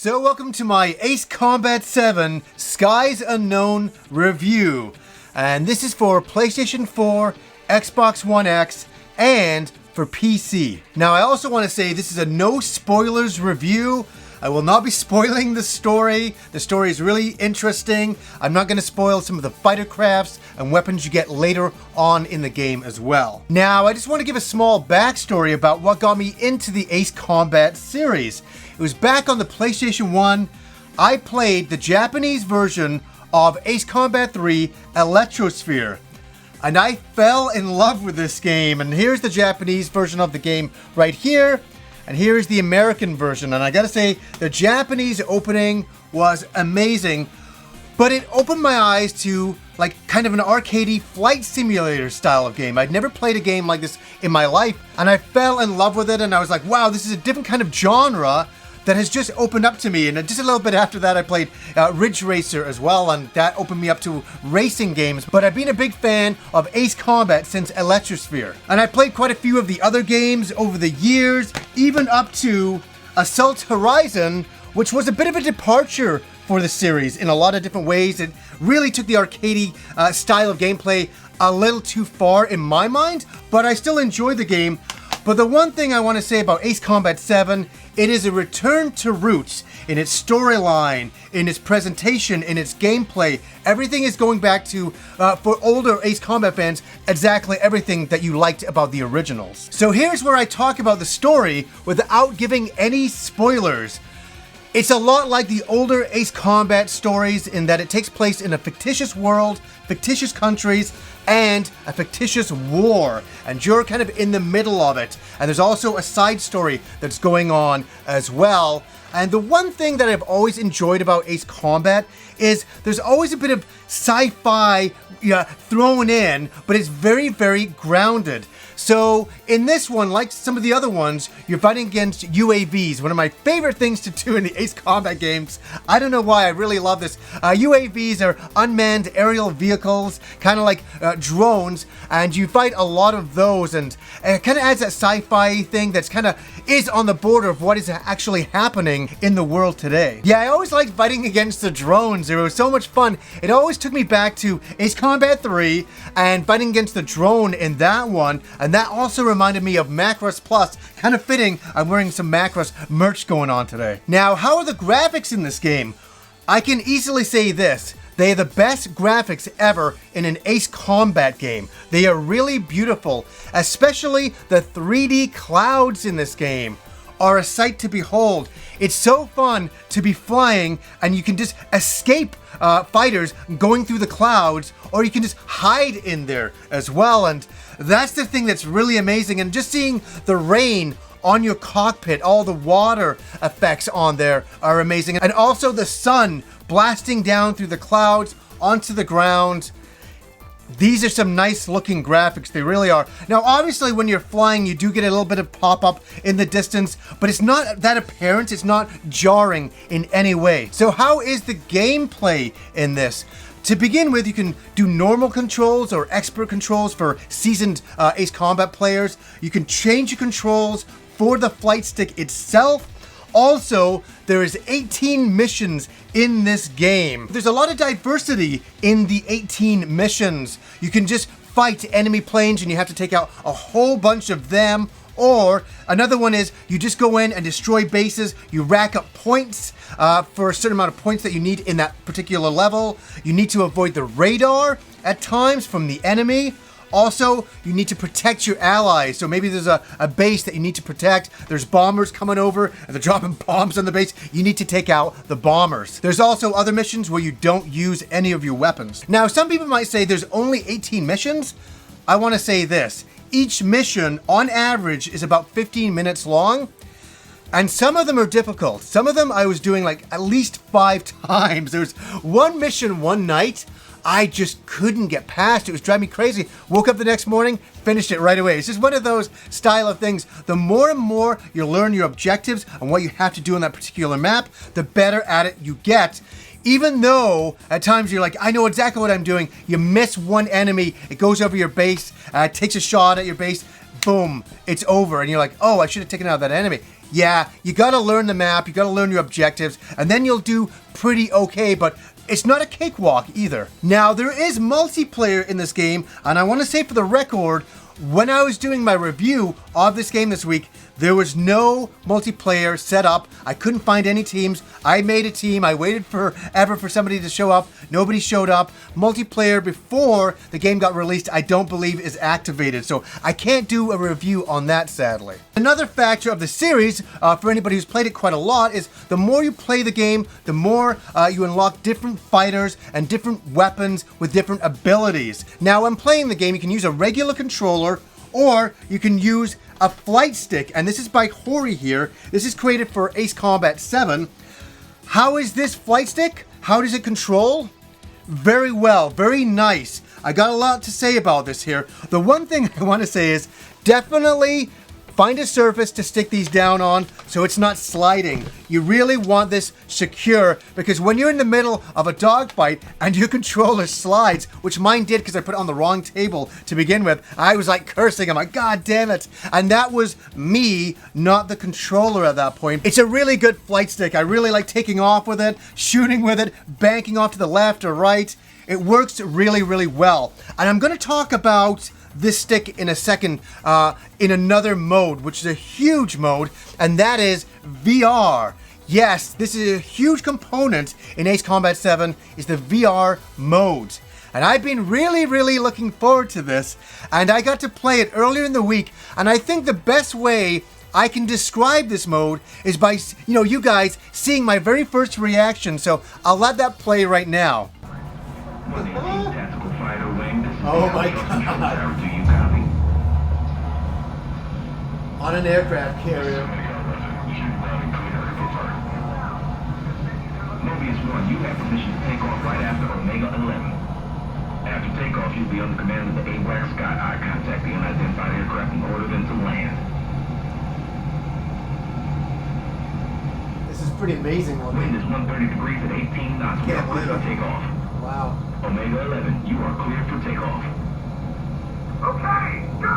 So welcome to my Ace Combat 7 Skies Unknown review. And this is for PlayStation 4, Xbox One X, and for PC. Now I also want to say this is a no spoilers review. I will not be spoiling the story. The story is really interesting. I'm not going to spoil some of the fighter crafts and weapons you get later on in the game as well. Now, I just want to give a small backstory about what got me into the Ace Combat series. It was back on the PlayStation 1. I played the Japanese version of Ace Combat 3 Electrosphere. And I fell in love with this game. And here's the Japanese version of the game right here. And here's the American version, and I gotta say, the Japanese opening was amazing, but it opened my eyes to like kind of an arcadey flight simulator style of game. I'd never played a game like this in my life, and I fell in love with it, and I was like, wow, this is a different kind of genre that has just opened up to me. And just a little bit after that, I played Ridge Racer as well, and that opened me up to racing games. But I've been a big fan of Ace Combat since Electrosphere. And I played quite a few of the other games over the years, even up to Assault Horizon, which was a bit of a departure for the series in a lot of different ways. It really took the arcadey style of gameplay a little too far in my mind, but I still enjoyed the game. But the one thing I want to say about Ace Combat 7, it is a return to roots in its storyline, in its presentation, in its gameplay. Everything is going back to, for older Ace Combat fans, exactly everything that you liked about the originals. So here's where I talk about the story without giving any spoilers. It's a lot like the older Ace Combat stories in that it takes place in a fictitious world, fictitious countries, and a fictitious war, and you're kind of in the middle of it. And there's also a side story that's going on as well. And the one thing that I've always enjoyed about Ace Combat is there's always a bit of sci-fi thrown in, but it's very, very grounded. So in this one, like some of the other ones, you're fighting against UAVs, one of my favorite things to do in the Ace Combat games. I don't know why, I really love this. UAVs are unmanned aerial vehicles, kind of like drones, and you fight a lot of those, and it kind of adds that sci-fi thing that's kind of is on the border of what is actually happening in the world today. Yeah, I always liked fighting against the drones. It was so much fun. It always took me back to Ace Combat 3 and fighting against the drone in that one. And that also reminded me of Macross Plus. Kind of fitting, I'm wearing some Macross merch going on today. Now, how are the graphics in this game? I can easily say this. They are the best graphics ever in an Ace Combat game. They are really beautiful, especially the 3D clouds in this game are a sight to behold. It's so fun to be flying and you can just escape fighters going through the clouds, or you can just hide in there as well. And that's the thing that's really amazing. And just seeing the rain on your cockpit, all the water effects on there are amazing. And also the sun blasting down through the clouds onto the ground. These are some nice looking graphics, they really are. Now obviously when you're flying you do get a little bit of pop-up in the distance, but it's not that apparent, it's not jarring in any way. So how is the gameplay in this? To begin with, you can do normal controls or expert controls for seasoned Ace Combat players. You can change your controls for the flight stick itself. Also, there is 18 missions in this game. There's a lot of diversity in the 18 missions. You can just fight enemy planes and you have to take out a whole bunch of them. Or another one is you just go in and destroy bases. You rack up points for a certain amount of points that you need in that particular level. You need to avoid the radar at times from the enemy. Also, you need to protect your allies. So maybe there's a base that you need to protect. There's bombers coming over and they're dropping bombs on the base. You need to take out the bombers. There's also other missions where you don't use any of your weapons. Now, some people might say there's only 18 missions. I want to say this. Each mission, on average, is about 15 minutes long. And some of them are difficult. Some of them I was doing like at least 5 times. There was one mission one night I just couldn't get past. It was driving me crazy. Woke up the next morning, finished it right away. It's just one of those style of things. The more and more you learn your objectives and what you have to do on that particular map, the better at it you get. Even though at times you're like, I know exactly what I'm doing. You miss one enemy, it goes over your base, takes a shot at your base, boom, it's over. And you're like, oh, I should have taken out that enemy. yeah, you gotta learn the map, you gotta learn your objectives, and then you'll do pretty okay, but it's not a cakewalk either. Now, there is multiplayer in this game, and I want to say for the record, when I was doing my review of this game this week, there was no multiplayer set up. I couldn't find any teams. I made a team. I waited forever for somebody to show up. Nobody showed up. Multiplayer before the game got released, I don't believe is activated. So I can't do a review on that, sadly. Another factor of the series, for anybody who's played it quite a lot, is the more you play the game, the more you unlock different fighters and different weapons with different abilities. Now, when playing the game, you can use a regular controller, or you can use a flight stick, and this is by Hori here. This is created for Ace Combat 7. How is this flight stick? How does it control? Very well, very nice. I got a lot to say about this here. The one thing I want to say is definitely find a surface to stick these down on so it's not sliding. You really want this secure, because when you're in the middle of a dogfight and your controller slides, which mine did because I put it on the wrong table to begin with, I was like cursing. I'm like, God damn it. And that was me, not the controller at that point. It's a really good flight stick. I really like taking off with it, shooting with it, banking off to the left or right. It works really, really well. And I'm going to talk about this stick in a second in another mode, which is a huge mode, and that is VR. Yes, this is a huge component in Ace Combat 7, is the VR mode. And I've been really, really looking forward to this, and I got to play it earlier in the week, and I think the best way I can describe this mode is by, you guys seeing my very first reaction, so I'll let that play right now. Oh my God. Do you copy? On an aircraft carrier. Mobius 1, you have permission to take off right after Omega 11. After takeoff, you'll be under command of the AWACS Sky Eye. Contact the unidentified aircraft and order them to land. This is pretty amazing. Wind is 130 degrees at 18 knots. We are clear for takeoff. Wow. Omega 11, you are clear for takeoff. Okay, go!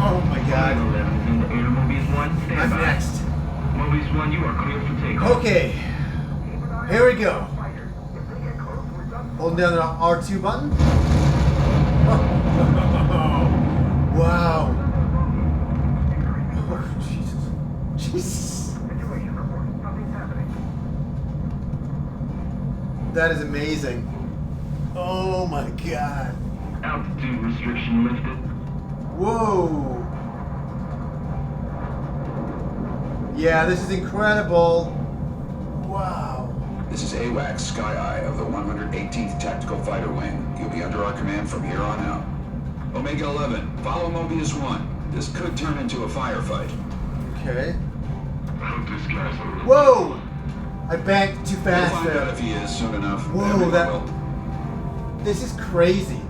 Oh my God. Omega 11 is in the air. Mobius 1, stand I'm by. next. Mobius 1, you are clear for takeoff. Okay. Here we go. Holding down the R2 button. Wow. Oh, Jesus. Jesus. That is amazing. Oh my God. Altitude restriction lifted. Whoa. Yeah, this is incredible. Wow. This is AWACS Sky Eye of the 118th Tactical Fighter Wing. You'll be under our command from here on out. Omega 11, follow Mobius 1. This could turn into a firefight. Okay. Whoa! I banked too We'll fast find there. out if he is soon enough. Whoa, Everyone that... will. This is crazy.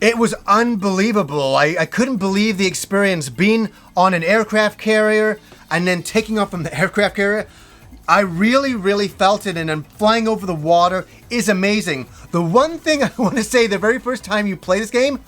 It was unbelievable. I couldn't believe the experience being on an aircraft carrier and then taking off from the aircraft carrier. I really, really felt it, and then flying over the water is amazing. The one thing I want to say the very first time you play this game,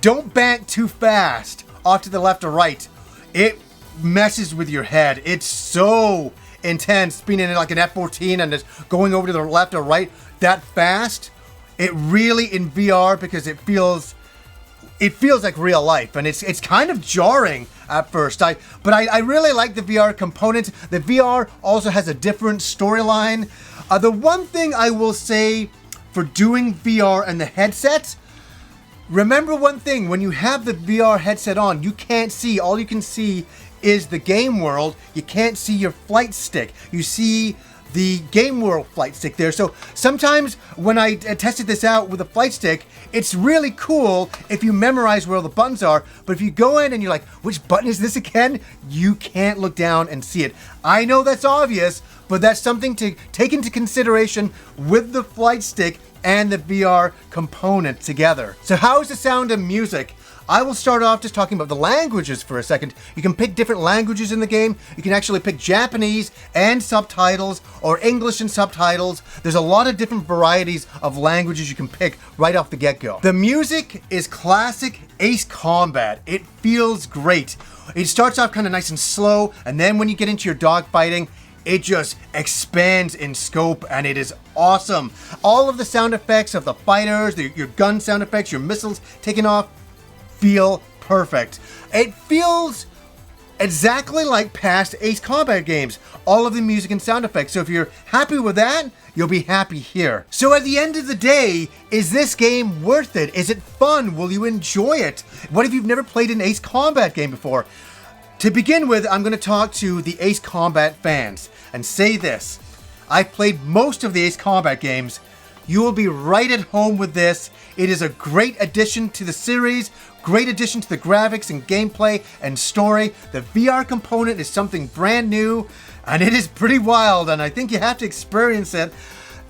don't bank too fast off to the left or right. It messes with your head. It's so intense being in like an F-14 and just going over to the left or right that fast. It really in VR, because it feels like real life, and it's kind of jarring at first. But I really like the VR component. The VR also has a different storyline. The one thing I will say for doing VR and the headset, remember one thing: when you have the VR headset on, you can't see. All you can see is the game world. You can't see your flight stick. You see the game world flight stick there. So sometimes when I tested this out with a flight stick, it's really cool if you memorize where all the buttons are. But if you go in and you're like, which button is this again? You can't look down and see it. I know that's obvious, but that's something to take into consideration with the flight stick and the VR component together. So how is the sound of music? I will start off just talking about the languages for a second. You can pick different languages in the game. You can actually pick Japanese and subtitles, or English and subtitles. There's a lot of different varieties of languages you can pick right off the get-go. The music is classic Ace Combat. It feels great. It starts off kind of nice and slow, and then when you get into your dogfighting, it just expands in scope, and it is awesome. All of the sound effects of the fighters, your gun sound effects, your missiles taking off, feel perfect. It feels exactly like past Ace Combat games. All of the music and sound effects. So if you're happy with that, you'll be happy here. So at the end of the day, is this game worth it? Is it fun? Will you enjoy it? What if you've never played an Ace Combat game before? To begin with, I'm going to talk to the Ace Combat fans and say this. I've played most of the Ace Combat games. You will be right at home with this. It is a great addition to the series, great addition to the graphics and gameplay and story. The VR component is something brand new, and it is pretty wild, and I think you have to experience it.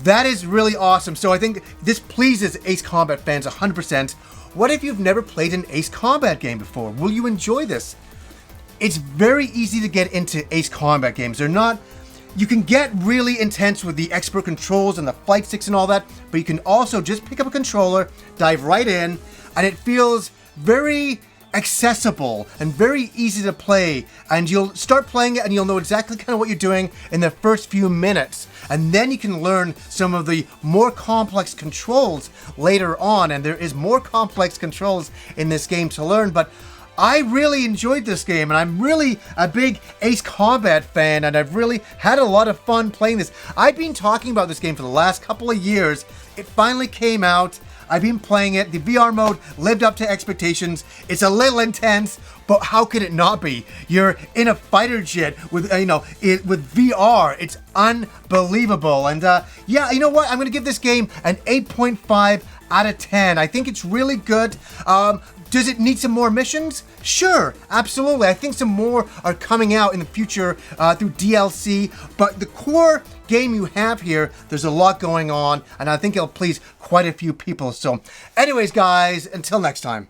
That is really awesome. So I think this pleases Ace Combat fans 100%. What if you've never played an Ace Combat game before? Will you enjoy this? It's very easy to get into Ace Combat games. They're not... You can get really intense with the expert controls and the flight sticks and all that, but you can also just pick up a controller, dive right in, and it feels very accessible and very easy to play. And you'll start playing it and you'll know exactly kind of what you're doing in the first few minutes. And then you can learn some of the more complex controls later on. And there is more complex controls in this game to learn, but I really enjoyed this game, and I'm really a big Ace Combat fan, and I've really had a lot of fun playing this. I've been talking about this game for the last couple of years. It finally came out. I've been playing it. The VR mode lived up to expectations. It's a little intense, but how could it not be? You're in a fighter jet with, with VR. It's unbelievable. And yeah, you know what? I'm going to give this game an 8.5 out of 10. I think it's really good. Does it need some more missions? Sure, absolutely. I think some more are coming out in the future through DLC, but the core game you have here, there's a lot going on, and I think it'll please quite a few people. So anyways, guys, until next time.